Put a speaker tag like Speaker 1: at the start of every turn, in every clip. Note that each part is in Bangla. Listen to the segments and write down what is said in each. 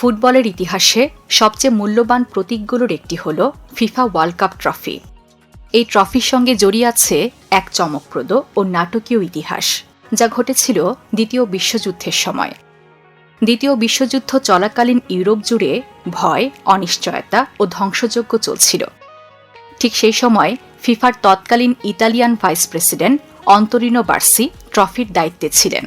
Speaker 1: ফুটবলের ইতিহাসে সবচেয়ে মূল্যবান প্রতীকগুলোর একটি হল ফিফা ওয়ার্ল্ড কাপ ট্রফি। এই ট্রফির সঙ্গে জড়িয়ে আছে এক চমকপ্রদ ও নাটকীয় ইতিহাস, যা ঘটেছিল দ্বিতীয় বিশ্বযুদ্ধের সময়। দ্বিতীয় বিশ্বযুদ্ধ চলাকালীন ইউরোপ জুড়ে ভয়, অনিশ্চয়তা ও ধ্বংসযজ্ঞ চলছিল। ঠিক সেই সময় ফিফার তৎকালীন ইতালিয়ান ভাইস প্রেসিডেন্ট অন্তরিনো বার্সি ট্রফির দায়িত্বে ছিলেন।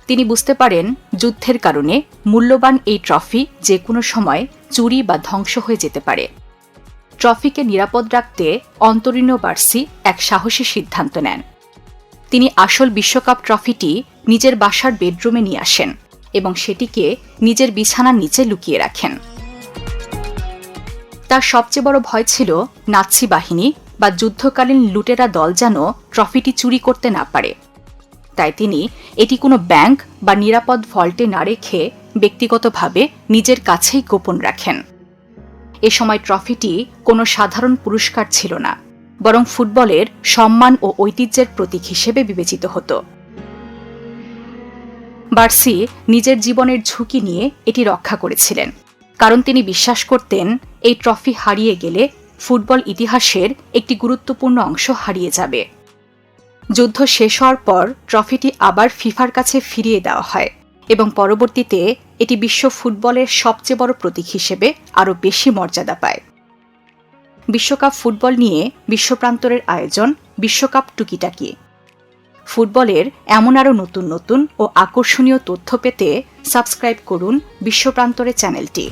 Speaker 1: তিনি বুঝতে পারেন যুদ্ধের কারণে মূল্যবান এই ট্রফি যে কোনো সময় চুরি বা ধ্বংস হয়ে যেতে পারে। ট্রফিকে নিরাপদ রাখতে অন্তরিনো বার্সি এক সাহসী সিদ্ধান্ত নেন। তিনি আসল বিশ্বকাপ ট্রফিটি নিজের বাসার বেডরুমে নিয়ে আসেন এবং সেটিকে নিজের বিছানার নিচে লুকিয়ে রাখেন। তার সবচেয়ে বড় ভয় ছিল নাৎসি বাহিনী বা যুদ্ধকালীন লুটেরা দল যেন ট্রফিটি চুরি করতে না পারে। তাই তিনি এটি কোনো ব্যাংক বা নিরাপদ ভল্টে না রেখে ব্যক্তিগতভাবে নিজের কাছেই গোপন রাখেন। এ সময় ট্রফিটি কোনো সাধারণ পুরস্কার ছিল না, বরং ফুটবলের সম্মান ও ঐতিহ্যের প্রতীক হিসেবে বিবেচিত হতো। বার্সি নিজের জীবনের ঝুঁকি নিয়ে এটি রক্ষা করেছিলেন, কারণ তিনি বিশ্বাস করতেন এই ট্রফি হারিয়ে গেলে ফুটবল ইতিহাসের একটি গুরুত্বপূর্ণ অংশ হারিয়ে যাবে। যুদ্ধ শেষ হওয়ার পর ট্রফিটি আবার ফিফার কাছে ফিরিয়ে দেওয়া হয় এবং পরবর্তীতে এটি বিশ্ব ফুটবলের সবচেয়ে বড় প্রতীক হিসেবে আরও বেশি মর্যাদা পায়। বিশ্বকাপ ফুটবল নিয়ে বিশ্বপ্রান্তরের আয়োজন বিশ্বকাপ টুকিটাকি। ফুটবলের এমন আরও নতুন নতুন ও আকর্ষণীয় তথ্য পেতে সাবস্ক্রাইব করুন বিশ্বপ্রান্তরের চ্যানেলটি।